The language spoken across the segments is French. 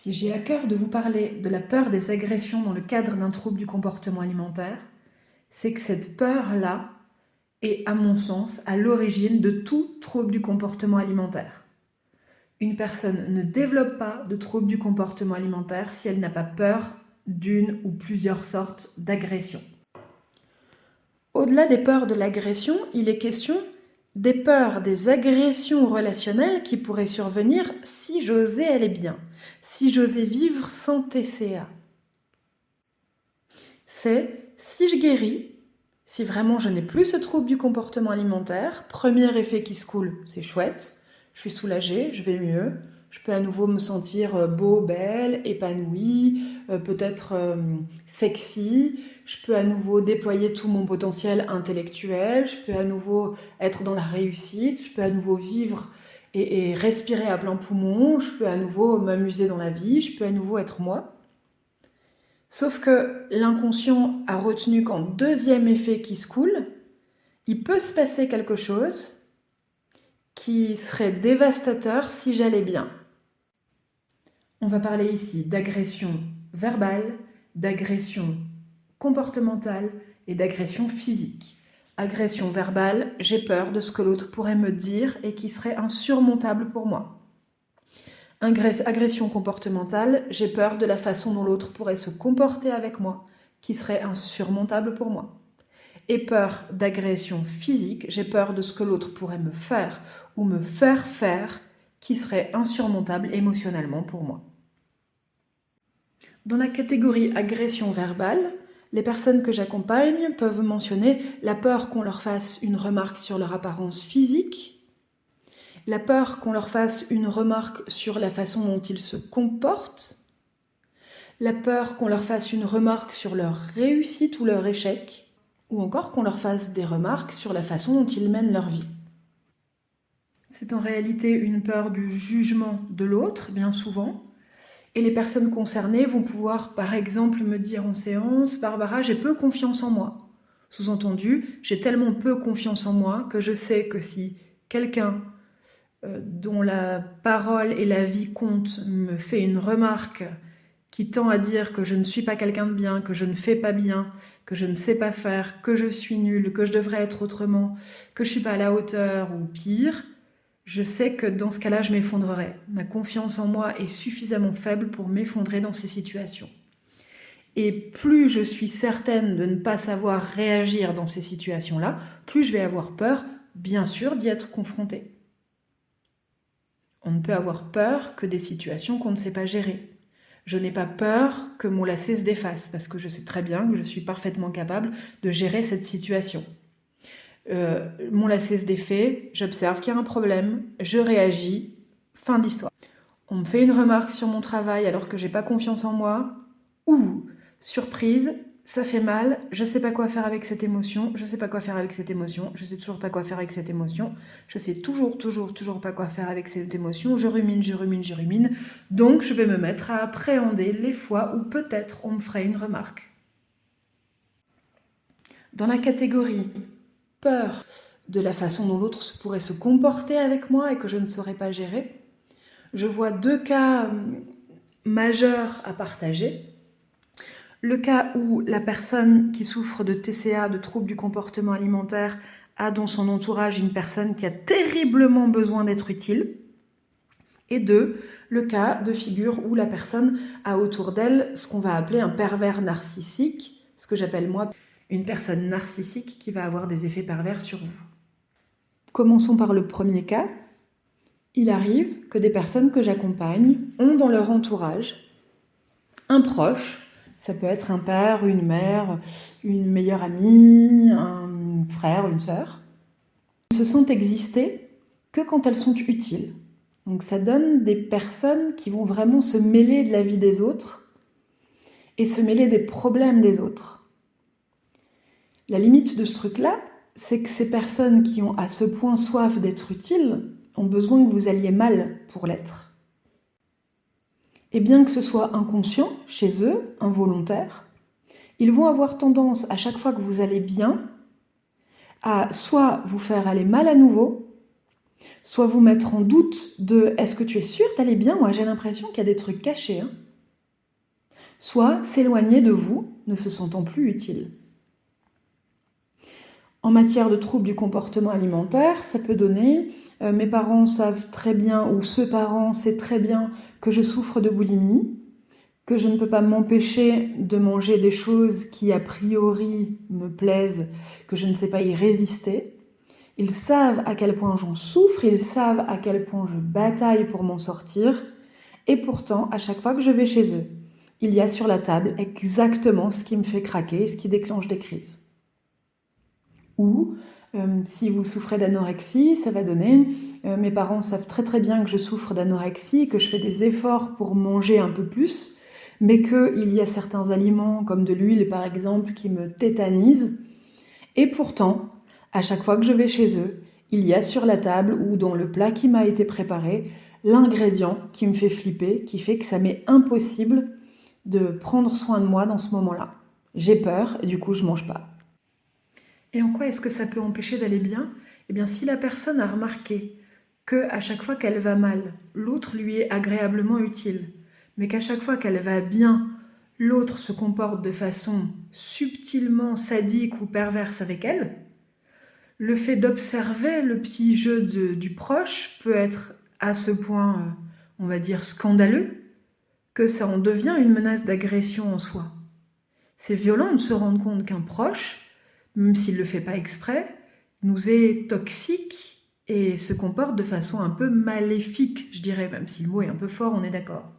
Si j'ai à cœur de vous parler de la peur des agressions dans le cadre d'un trouble du comportement alimentaire, c'est que cette peur-là est, à mon sens, à l'origine de tout trouble du comportement alimentaire. Une personne ne développe pas de trouble du comportement alimentaire si elle n'a pas peur d'une ou plusieurs sortes d'agressions. Au-delà des peurs de l'agression, il est question des peurs des agressions relationnelles qui pourraient survenir si j'osais aller bien, si j'osais vivre sans TCA. C'est si je guéris, si vraiment je n'ai plus ce trouble du comportement alimentaire, premier effet qui se coule, c'est chouette, je suis soulagée, je vais mieux, je peux à nouveau me sentir beau, belle, épanouie, peut-être sexy, je peux à nouveau déployer tout mon potentiel intellectuel, je peux à nouveau être dans la réussite, je peux à nouveau vivre et respirer à plein poumon, je peux à nouveau m'amuser dans la vie, je peux à nouveau être moi. Sauf que l'inconscient a retenu qu'en deuxième effet qui se coule, il peut se passer quelque chose qui serait dévastateur si j'allais bien. On va parler ici d'agression verbale, d'agression comportementale et d'agression physique. Agression verbale, j'ai peur de ce que l'autre pourrait me dire et qui serait insurmontable pour moi. Agression comportementale, j'ai peur de la façon dont l'autre pourrait se comporter avec moi, qui serait insurmontable pour moi. Et peur d'agression physique, j'ai peur de ce que l'autre pourrait me faire ou me faire faire, qui serait insurmontable émotionnellement pour moi. Dans la catégorie agression verbale, les personnes que j'accompagne peuvent mentionner la peur qu'on leur fasse une remarque sur leur apparence physique, la peur qu'on leur fasse une remarque sur la façon dont ils se comportent, la peur qu'on leur fasse une remarque sur leur réussite ou leur échec, ou encore qu'on leur fasse des remarques sur la façon dont ils mènent leur vie. C'est en réalité une peur du jugement de l'autre, bien souvent, et les personnes concernées vont pouvoir, par exemple, me dire en séance « Barbara, j'ai peu confiance en moi ». Sous-entendu, j'ai tellement peu confiance en moi que je sais que si quelqu'un dont la parole et la vie comptent me fait une remarque qui tend à dire que je ne suis pas quelqu'un de bien, que je ne fais pas bien, que je ne sais pas faire, que je suis nulle, que je devrais être autrement, que je ne suis pas à la hauteur ou pire, je sais que dans ce cas-là, je m'effondrerai. Ma confiance en moi est suffisamment faible pour m'effondrer dans ces situations. Et plus je suis certaine de ne pas savoir réagir dans ces situations-là, plus je vais avoir peur, bien sûr, d'y être confrontée. On ne peut avoir peur que des situations qu'on ne sait pas gérer. Je n'ai pas peur que mon lacet se défasse, parce que je sais très bien que je suis parfaitement capable de gérer cette situation. Mon lacet se défait, j'observe qu'il y a un problème, je réagis, fin de l'histoire. On me fait une remarque sur mon travail alors que j'ai pas confiance en moi, ou, surprise, ça fait mal, je sais pas quoi faire avec cette émotion, je sais pas quoi faire avec cette émotion, je sais toujours pas quoi faire avec cette émotion, je sais toujours pas quoi faire avec cette émotion, je rumine, donc je vais me mettre à appréhender les fois où peut-être on me ferait une remarque. Dans la catégorie peur de la façon dont l'autre pourrait se comporter avec moi et que je ne saurais pas gérer, je vois deux cas majeurs à partager. Le cas où la personne qui souffre de TCA, de troubles du comportement alimentaire, a dans son entourage une personne qui a terriblement besoin d'être utile. Et deux, le cas de figure où la personne a autour d'elle ce qu'on va appeler un pervers narcissique, ce que j'appelle moi une personne narcissique qui va avoir des effets pervers sur vous. Commençons par le premier cas. Il arrive que des personnes que j'accompagne ont dans leur entourage un proche. Ça peut être un père, une mère, une meilleure amie, un frère, une sœur. Elles ne se sentent exister que quand elles sont utiles. Donc ça donne des personnes qui vont vraiment se mêler de la vie des autres et se mêler des problèmes des autres. La limite de ce truc-là, c'est que ces personnes qui ont à ce point soif d'être utiles ont besoin que vous alliez mal pour l'être. Et bien que ce soit inconscient, chez eux, involontaire, ils vont avoir tendance, à chaque fois que vous allez bien, à soit vous faire aller mal à nouveau, soit vous mettre en doute de « est-ce que tu es sûr d'aller bien? Moi j'ai l'impression qu'il y a des trucs cachés. » Soit s'éloigner de vous, ne se sentant plus utile. En matière de troubles du comportement alimentaire, ça peut donner mes parents savent très bien, ou ce parent sait très bien que je souffre de boulimie, que je ne peux pas m'empêcher de manger des choses qui a priori me plaisent, que je ne sais pas y résister. Ils savent à quel point j'en souffre, ils savent à quel point je bataille pour m'en sortir, et pourtant, à chaque fois que je vais chez eux, il y a sur la table exactement ce qui me fait craquer, ce qui déclenche des crises. Ou, si vous souffrez d'anorexie, ça va donner mes parents savent très très bien que je souffre d'anorexie, que je fais des efforts pour manger un peu plus, mais qu'il y a certains aliments, comme de l'huile par exemple, qui me tétanisent. Et pourtant, à chaque fois que je vais chez eux, il y a sur la table ou dans le plat qui m'a été préparé, l'ingrédient qui me fait flipper, qui fait que ça m'est impossible de prendre soin de moi dans ce moment-là. J'ai peur et du coup je mange pas. Et en quoi est-ce que ça peut empêcher d'aller bien? Eh bien, si la personne a remarqué qu'à chaque fois qu'elle va mal, l'autre lui est agréablement utile, mais qu'à chaque fois qu'elle va bien, l'autre se comporte de façon subtilement sadique ou perverse avec elle, le fait d'observer le petit jeu du proche peut être à ce point, on va dire, scandaleux, que ça en devient une menace d'agression en soi. C'est violent de se rendre compte qu'un proche, même s'il ne le fait pas exprès, nous est toxique et se comporte de façon un peu maléfique, je dirais, même si le mot est un peu fort, on est d'accord.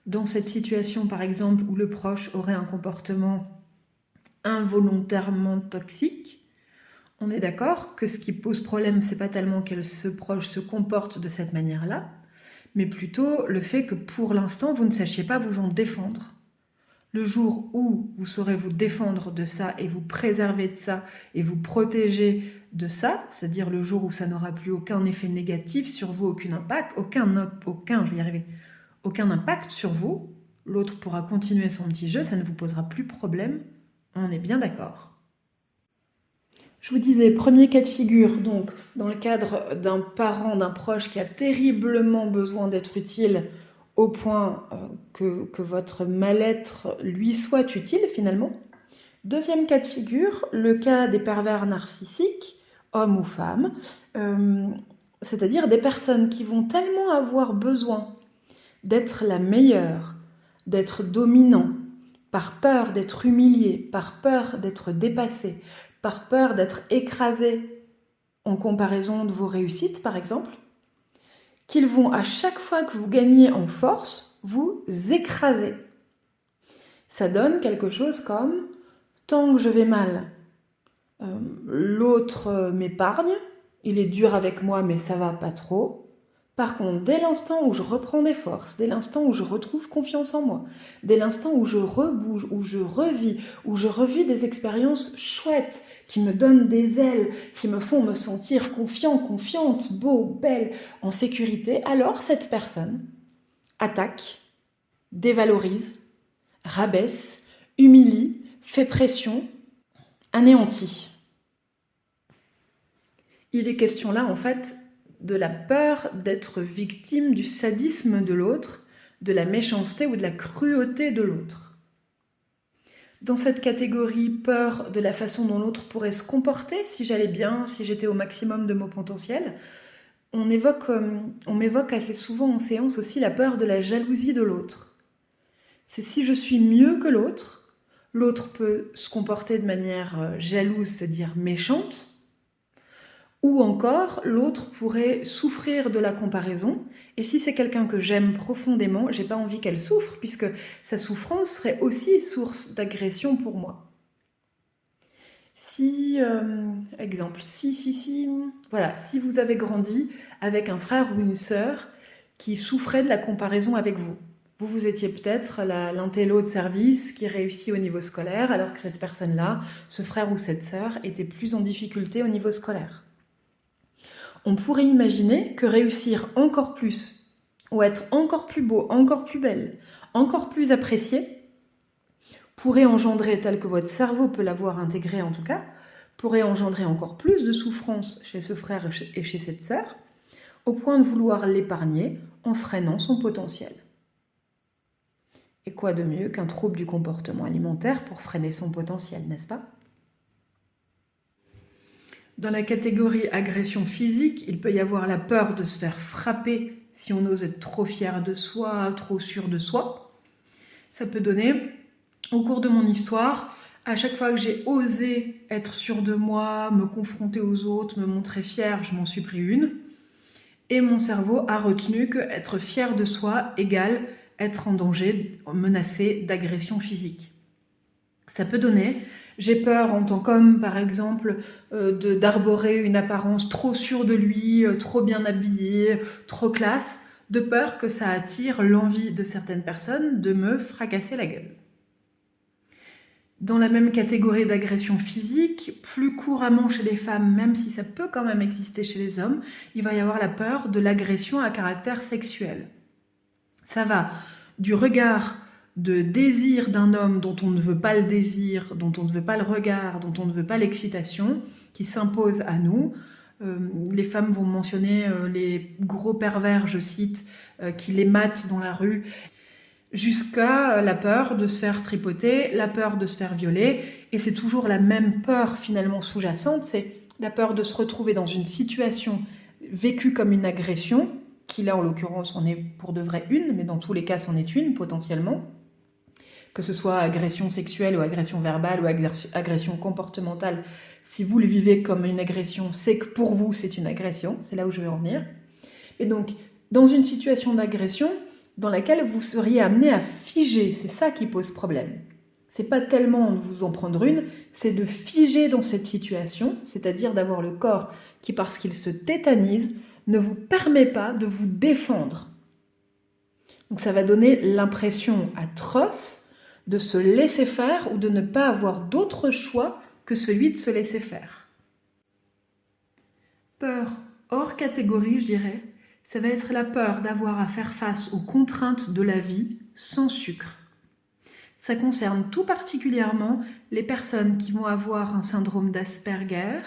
Dans cette situation, par exemple, où le proche aurait un comportement involontairement toxique, on est d'accord que ce qui pose problème, c'est pas tellement que ce proche se comporte de cette manière-là, mais plutôt le fait que pour l'instant, vous ne sachiez pas vous en défendre. Le jour où vous saurez vous défendre de ça et vous préserver de ça et vous protéger de ça, c'est-à-dire le jour où ça n'aura plus aucun effet négatif sur vous, aucun impact sur vous, l'autre pourra continuer son petit jeu, ça ne vous posera plus problème, on est bien d'accord. Je vous disais, premier cas de figure, donc dans le cadre d'un parent, d'un proche qui a terriblement besoin d'être utile au point que votre mal-être lui soit utile finalement. Deuxième cas de figure, le cas des pervers narcissiques, hommes ou femmes, c'est-à-dire des personnes qui vont tellement avoir besoin d'être la meilleure, d'être dominant, par peur d'être humilié, par peur d'être dépassé, par peur d'être écrasé en comparaison de vos réussites par exemple, qu'ils vont à chaque fois que vous gagnez en force, vous écraser. Ça donne quelque chose comme « tant que je vais mal, l'autre m'épargne, il est dur avec moi mais ça va pas trop. Par contre, dès l'instant où je reprends des forces, dès l'instant où je retrouve confiance en moi, dès l'instant où je rebouge, où je revis des expériences chouettes qui me donnent des ailes, qui me font me sentir confiant, confiante, beau, belle, en sécurité, alors cette personne attaque, dévalorise, rabaisse, humilie, fait pression, anéantit. Il est question là, en fait, de la peur d'être victime du sadisme de l'autre, de la méchanceté ou de la cruauté de l'autre. Dans cette catégorie peur de la façon dont l'autre pourrait se comporter, si j'allais bien, si j'étais au maximum de mon potentiel, on m'évoque assez souvent en séance aussi la peur de la jalousie de l'autre. C'est si je suis mieux que l'autre, l'autre peut se comporter de manière jalouse, c'est-à-dire méchante, ou encore, l'autre pourrait souffrir de la comparaison, et si c'est quelqu'un que j'aime profondément, j'ai pas envie qu'elle souffre, puisque sa souffrance serait aussi source d'agression pour moi. Si vous avez grandi avec un frère ou une sœur qui souffrait de la comparaison avec vous, vous étiez peut-être l'intello de service qui réussit au niveau scolaire, alors que cette personne-là, ce frère ou cette sœur, était plus en difficulté au niveau scolaire. On pourrait imaginer que réussir encore plus, ou être encore plus beau, encore plus belle, encore plus apprécié, pourrait engendrer, tel que votre cerveau peut l'avoir intégré en tout cas, pourrait engendrer encore plus de souffrance chez ce frère et chez cette sœur, au point de vouloir l'épargner en freinant son potentiel. Et quoi de mieux qu'un trouble du comportement alimentaire pour freiner son potentiel, n'est-ce pas? Dans la catégorie agression physique, il peut y avoir la peur de se faire frapper si on ose être trop fier de soi, trop sûr de soi. Ça peut donner, au cours de mon histoire, à chaque fois que j'ai osé être sûr de moi, me confronter aux autres, me montrer fier, je m'en suis pris une. Et mon cerveau a retenu que être fier de soi égale être en danger, menacé d'agression physique. Ça peut donner, j'ai peur en tant qu'homme par exemple d'arborer une apparence trop sûre de lui, trop bien habillée, trop classe, de peur que ça attire l'envie de certaines personnes de me fracasser la gueule. Dans la même catégorie d'agression physique, plus couramment chez les femmes, même si ça peut quand même exister chez les hommes, il va y avoir la peur de l'agression à caractère sexuel. Ça va du regard de désir d'un homme dont on ne veut pas le désir, dont on ne veut pas le regard, dont on ne veut pas l'excitation, qui s'impose à nous. Les femmes vont mentionner les gros pervers, je cite, qui les matent dans la rue, jusqu'à la peur de se faire tripoter, la peur de se faire violer, et c'est toujours la même peur finalement sous-jacente, c'est la peur de se retrouver dans une situation vécue comme une agression, qui là en l'occurrence en est pour de vrai une, mais dans tous les cas c'en est une potentiellement, que ce soit agression sexuelle ou agression verbale ou agression comportementale, si vous le vivez comme une agression, c'est que pour vous c'est une agression, c'est là où je veux en venir. Et donc, dans une situation d'agression, dans laquelle vous seriez amené à figer, c'est ça qui pose problème. C'est pas tellement de vous en prendre une, c'est de figer dans cette situation, c'est-à-dire d'avoir le corps qui, parce qu'il se tétanise, ne vous permet pas de vous défendre. Donc ça va donner l'impression atroce de se laisser faire ou de ne pas avoir d'autre choix que celui de se laisser faire. Peur hors catégorie, je dirais, ça va être la peur d'avoir à faire face aux contraintes de la vie sans sucre. Ça concerne tout particulièrement les personnes qui vont avoir un syndrome d'Asperger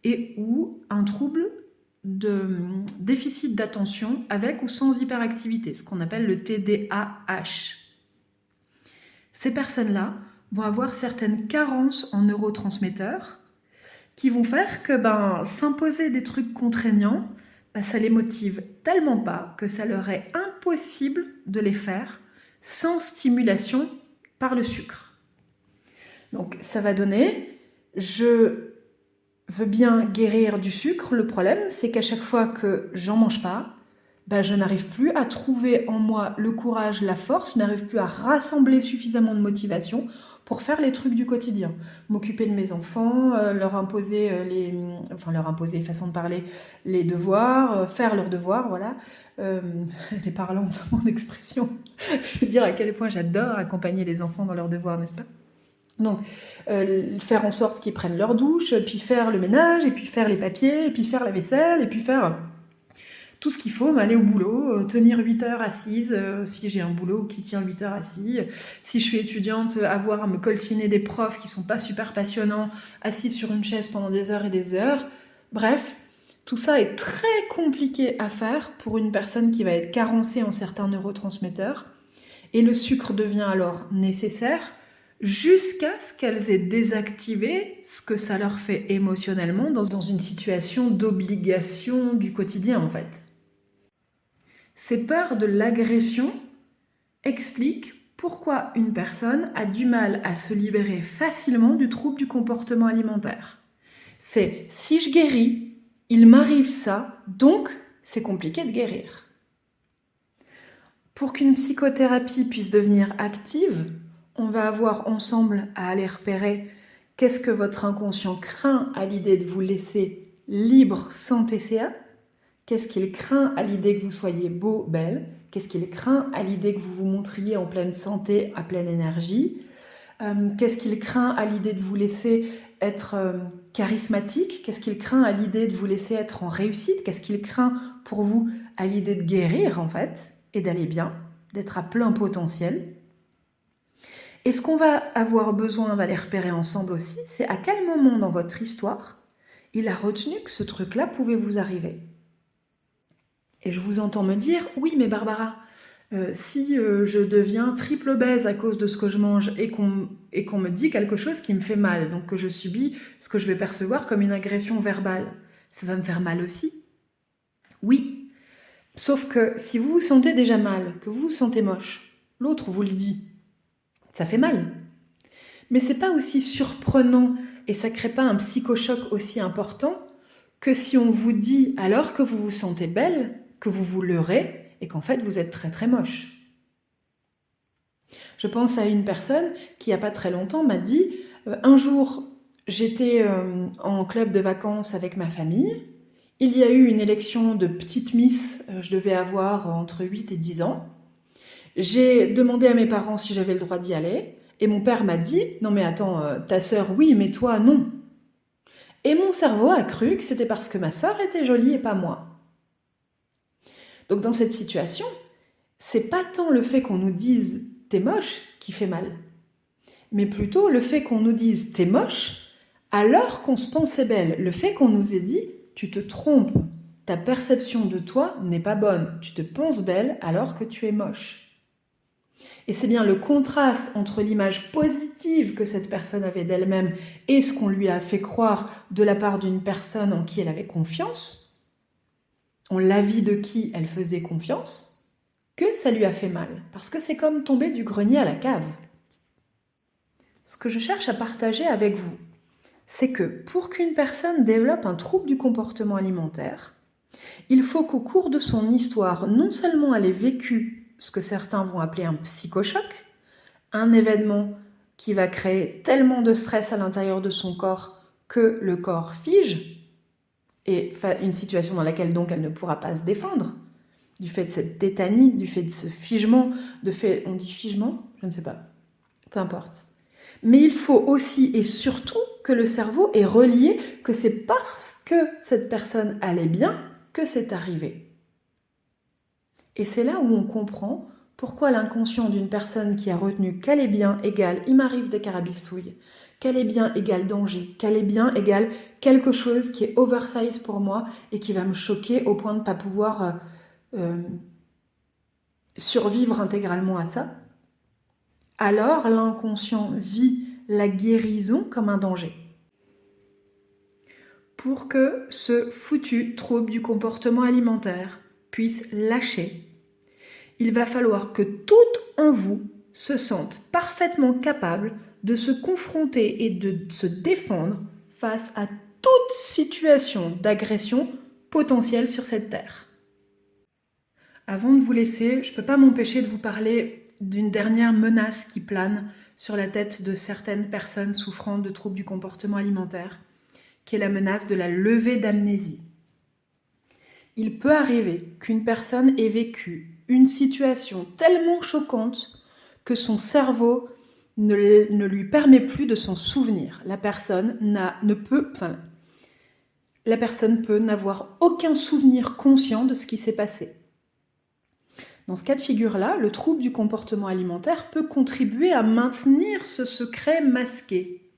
et ou un trouble de déficit d'attention avec ou sans hyperactivité, ce qu'on appelle le TDAH. Ces personnes-là vont avoir certaines carences en neurotransmetteurs qui vont faire que s'imposer des trucs contraignants, ça les motive tellement pas que ça leur est impossible de les faire sans stimulation par le sucre. Donc ça va donner, je veux bien guérir du sucre, le problème c'est qu'à chaque fois que j'en mange pas, je n'arrive plus à trouver en moi le courage, la force, je n'arrive plus à rassembler suffisamment de motivation pour faire les trucs du quotidien. M'occuper de mes enfants, leur imposer façon de parler, les devoirs, faire leurs devoirs, voilà. Elle est parlante, mon expression. Je veux dire à quel point j'adore accompagner les enfants dans leurs devoirs, n'est-ce pas? Donc, faire en sorte qu'ils prennent leur douche, puis faire le ménage, et puis faire les papiers, et puis faire la vaisselle, et puis faire tout ce qu'il faut, m'aller au boulot, tenir 8 heures assise, si j'ai un boulot qui tient 8 heures assis, si je suis étudiante, avoir à me coltiner des profs qui sont pas super passionnants, assis sur une chaise pendant des heures et des heures. Bref, tout ça est très compliqué à faire pour une personne qui va être carencée en certains neurotransmetteurs, et le sucre devient alors nécessaire jusqu'à ce qu'elles aient désactivé ce que ça leur fait émotionnellement dans une situation d'obligation du quotidien en fait. Ces peurs de l'agression expliquent pourquoi une personne a du mal à se libérer facilement du trouble du comportement alimentaire. C'est si je guéris, il m'arrive ça, donc c'est compliqué de guérir. Pour qu'une psychothérapie puisse devenir active, on va avoir ensemble à aller repérer qu'est-ce que votre inconscient craint à l'idée de vous laisser libre sans TCA, qu'est-ce qu'il craint à l'idée que vous soyez beau, belle, qu'est-ce qu'il craint à l'idée que vous vous montriez en pleine santé, à pleine énergie, qu'est-ce qu'il craint à l'idée de vous laisser être charismatique, qu'est-ce qu'il craint à l'idée de vous laisser être en réussite, qu'est-ce qu'il craint pour vous à l'idée de guérir en fait, et d'aller bien, d'être à plein potentiel. Et ce qu'on va avoir besoin d'aller repérer ensemble aussi, c'est à quel moment dans votre histoire il a retenu que ce truc-là pouvait vous arriver. Et je vous entends me dire, oui mais Barbara, si je deviens triple obèse à cause de ce que je mange et qu'on me dit quelque chose qui me fait mal, donc que je subis ce que je vais percevoir comme une agression verbale, ça va me faire mal aussi. Oui, sauf que si vous vous sentez déjà mal, que vous vous sentez moche, l'autre vous le dit, ça fait mal. Mais c'est pas aussi surprenant et ça crée pas un psychochoc aussi important que si on vous dit alors que vous vous sentez belle, que vous vous leurrez et qu'en fait vous êtes très très moche. Je pense à une personne qui il n'y a pas très longtemps m'a dit un jour j'étais en club de vacances avec ma famille, il y a eu une élection de petite miss, je devais avoir entre 8 et 10 ans. J'ai demandé à mes parents si j'avais le droit d'y aller et mon père m'a dit « Non mais attends, ta sœur oui, mais toi non ». Et mon cerveau a cru que c'était parce que ma sœur était jolie et pas moi. Donc dans cette situation, c'est pas tant le fait qu'on nous dise « t'es moche » qui fait mal, mais plutôt le fait qu'on nous dise « t'es moche » alors qu'on se pensait belle. Le fait qu'on nous ait dit « tu te trompes, ta perception de toi n'est pas bonne, tu te penses belle alors que tu es moche ». Et c'est bien le contraste entre l'image positive que cette personne avait d'elle-même et ce qu'on lui a fait croire de la part d'une personne en qui elle avait confiance, en l'avis de qui elle faisait confiance, que ça lui a fait mal. Parce que c'est comme tomber du grenier à la cave. Ce que je cherche à partager avec vous, c'est que pour qu'une personne développe un trouble du comportement alimentaire, il faut qu'au cours de son histoire, non seulement elle ait vécu ce que certains vont appeler un psychochoc, un événement qui va créer tellement de stress à l'intérieur de son corps que le corps fige, et une situation dans laquelle donc elle ne pourra pas se défendre, du fait de cette tétanie, du fait de ce figement, on dit figement ? Je ne sais pas, peu importe. Mais il faut aussi et surtout que le cerveau ait relié que c'est parce que cette personne allait bien que c'est arrivé. Et c'est là où on comprend pourquoi l'inconscient d'une personne qui a retenu qu'elle est bien égale il m'arrive des carabistouilles, qu'elle est bien égale danger, qu'elle est bien égale quelque chose qui est oversize pour moi et qui va me choquer au point de ne pas pouvoir survivre intégralement à ça, alors l'inconscient vit la guérison comme un danger. Pour que ce foutu trouble du comportement alimentaire puisse lâcher, il va falloir que tout en vous se sente parfaitement capable de se confronter et de se défendre face à toute situation d'agression potentielle sur cette terre. Avant de vous laisser, je ne peux pas m'empêcher de vous parler d'une dernière menace qui plane sur la tête de certaines personnes souffrant de troubles du comportement alimentaire, qui est la menace de la levée d'amnésie. Il peut arriver qu'une personne ait vécu une situation tellement choquante que son cerveau ne lui permet plus de s'en souvenir. La personne peut n'avoir aucun souvenir conscient de ce qui s'est passé. Dans ce cas de figure-là, le trouble du comportement alimentaire peut contribuer à maintenir ce secret masqué.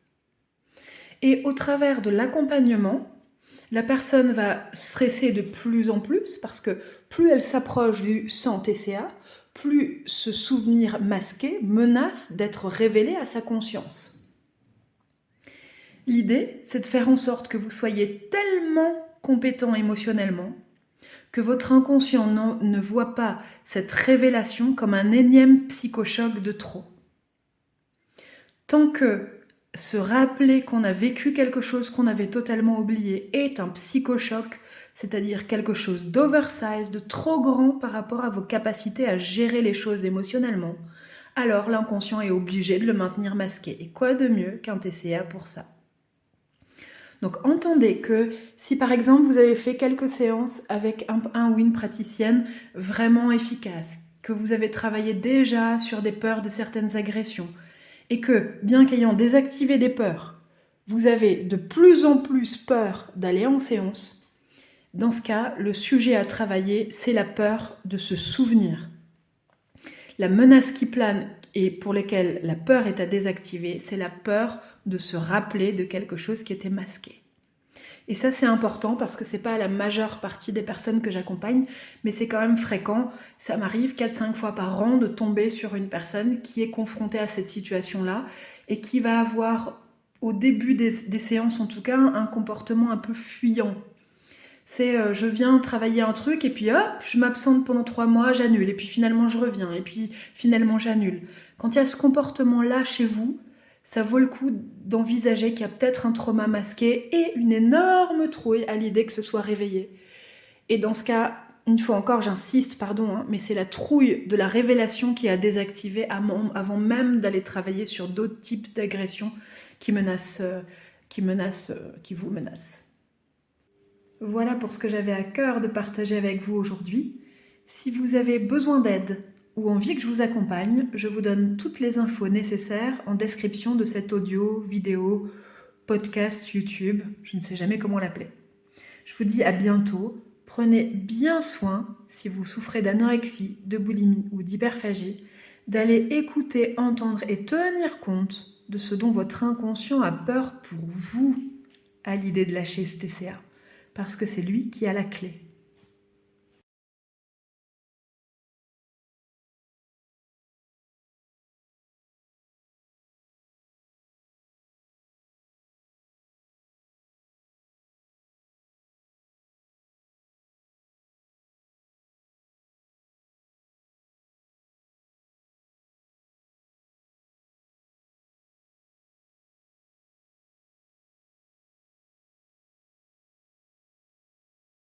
Et au travers de l'accompagnement, la personne va stresser de plus en plus parce que plus elle s'approche du sans TCA, plus ce souvenir masqué menace d'être révélé à sa conscience. L'idée, c'est de faire en sorte que vous soyez tellement compétent émotionnellement que votre inconscient ne voit pas cette révélation comme un énième psychochoc de trop. Tant que se rappeler qu'on a vécu quelque chose qu'on avait totalement oublié est un psychochoc, c'est-à-dire quelque chose d'oversize, de trop grand par rapport à vos capacités à gérer les choses émotionnellement, alors l'inconscient est obligé de le maintenir masqué. Et quoi de mieux qu'un TCA pour ça ? Donc entendez que si par exemple vous avez fait quelques séances avec un ou une praticienne vraiment efficace, que vous avez travaillé déjà sur des peurs de certaines agressions, et que, bien qu'ayant désactivé des peurs, vous avez de plus en plus peur d'aller en séance, dans ce cas, le sujet à travailler, c'est la peur de se souvenir. La menace qui plane et pour lesquels la peur est à désactiver, c'est la peur de se rappeler de quelque chose qui était masqué. Et ça, c'est important parce que c'est pas la majeure partie des personnes que j'accompagne, mais c'est quand même fréquent. Ça m'arrive 4-5 fois par an de tomber sur une personne qui est confrontée à cette situation-là et qui va avoir, au début des séances en tout cas, un comportement un peu fuyant. C'est je viens travailler un truc et puis hop, je m'absente pendant 3 mois, j'annule. Et puis finalement je reviens et puis finalement j'annule. Quand il y a ce comportement-là chez vous, ça vaut le coup d'envisager qu'il y a peut-être un trauma masqué et une énorme trouille à l'idée que ce soit réveillé. Et dans ce cas, une fois encore, j'insiste, mais c'est la trouille de la révélation qui a désactivé avant même d'aller travailler sur d'autres types d'agressions qui vous menacent. Voilà pour ce que j'avais à cœur de partager avec vous aujourd'hui. Si vous avez besoin d'aide ou envie que je vous accompagne, je vous donne toutes les infos nécessaires en description de cet audio, vidéo, podcast, YouTube, je ne sais jamais comment l'appeler. Je vous dis à bientôt. Prenez bien soin, si vous souffrez d'anorexie, de boulimie ou d'hyperphagie, d'aller écouter, entendre et tenir compte de ce dont votre inconscient a peur pour vous à l'idée de lâcher ce TCA. Parce que c'est lui qui a la clé.